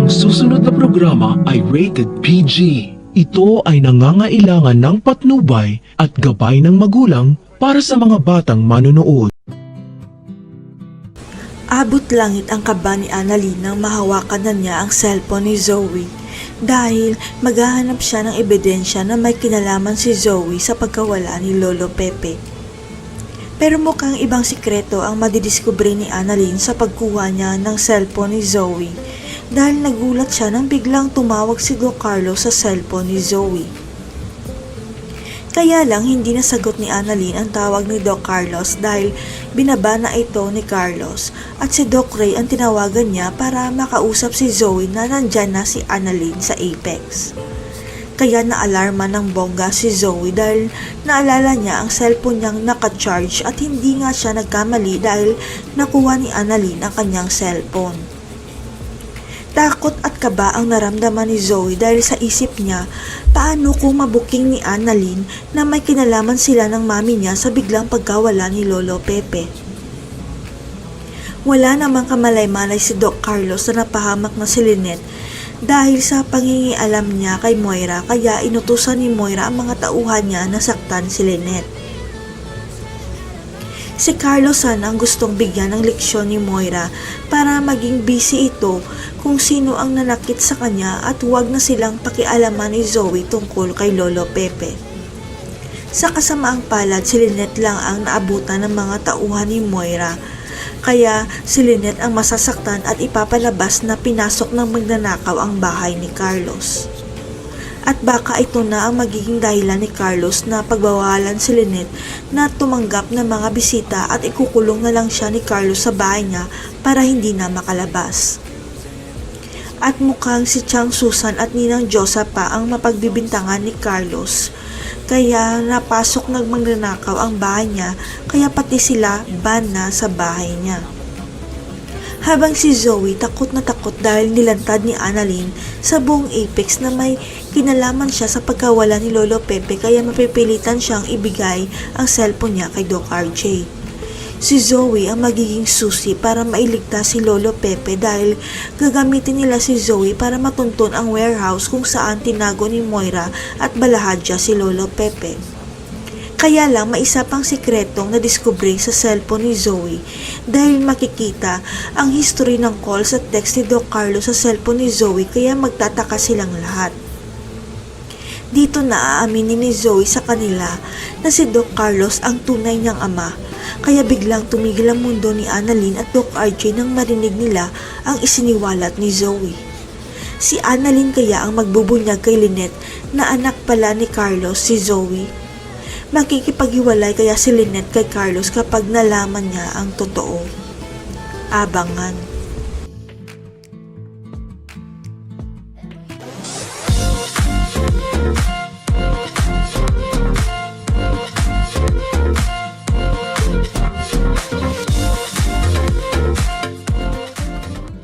Ang susunod na programa ay rated PG. Ito ay nangangailangan ng patnubay at gabay ng magulang para sa mga batang manonood. Abot langit ang kaba ni Annalyn nang mahawakan na niya ang cellphone ni Zoe dahil maghahanap siya ng ebidensya na may kinalaman si Zoe sa pagkawala ni Lolo Pepe. Pero mukhang ibang sikreto ang madidiskubre ni Annalyn sa pagkuha niya ng cellphone ni Zoe dahil nagulat siya nang biglang tumawag si Doc Carlos sa cellphone ni Zoe. Kaya lang hindi nasagot ni Annalyn ang tawag ni Doc Carlos dahil binaba na ito ni Carlos at si Doc Ray ang tinawagan niya para makausap si Zoe na nandyan na si Annalyn sa Apex. Kaya naalarma ng bongga si Zoe dahil naalala niya ang cellphone niyang naka-charge at hindi nga siya nagkamali dahil nakuha ni Annalyn ang kanyang cellphone. Takot at kaba ang naramdaman ni Zoe dahil sa isip niya paano kung mabuking ni Annalyn na may kinalaman sila ng mami niya sa biglang pagkawala ni Lolo Pepe. Wala namang kamalay-malay si Doc Carlos na napahamak na si Lynette dahil sa pangingialam niya kay Moira kaya inutusan ni Moira ang mga tauhan niya na saktan si Lynette. Si Carlos sana ang gustong bigyan ng leksyon ni Moira para maging busy ito kung sino ang nanakit sa kanya at huwag na silang pakialaman ni Zoe tungkol kay Lolo Pepe. Sa kasamaang palad, si Lynette lang ang naabutan ng mga tauhan ni Moira. Kaya si Lynette ang masasaktan at ipapalabas na pinasok ng magnanakaw ang bahay ni Carlos. At baka ito na ang magiging dahilan ni Carlos na pagbawalan si Lynette na tumanggap ng mga bisita at ikukulong na lang siya ni Carlos sa bahay niya para hindi na makalabas. At mukhang si Chang Susan at Ninang Josa pa ang mapagbibintangan ni Carlos. Kaya napasok ng magnanakaw ang bahay niya kaya pati sila ban na sa bahay niya. Habang si Zoe takot na takot dahil nilantad ni Annalyn sa buong Apex na may kinalaman siya sa pagkawala ni Lolo Pepe kaya mapipilitan siyang ibigay ang cellphone niya kay Doc RJ. Si Zoe ang magiging susi para mailigtas si Lolo Pepe dahil gagamitin nila si Zoe para matuntun ang warehouse kung saan tinago ni Moira at balahadya si Lolo Pepe. Kaya lang may isa pang sikretong nadiskubre sa cellphone ni Zoe dahil makikita ang history ng calls at text ni Doc Carlos sa cellphone ni Zoe kaya magtataka silang lahat. Dito na aaminin ni Zoe sa kanila na si Doc Carlos ang tunay niyang ama. Kaya biglang tumigil ang mundo ni Annalyn at Doc RJ nang marinig nila ang isiniwalat ni Zoe. Si Annalyn kaya ang magbubunyag kay Lynette na anak pala ni Carlos si Zoe. Makikipaghiwalay kaya si Lynette kay Carlos kapag nalaman niya ang totoo. Abangan.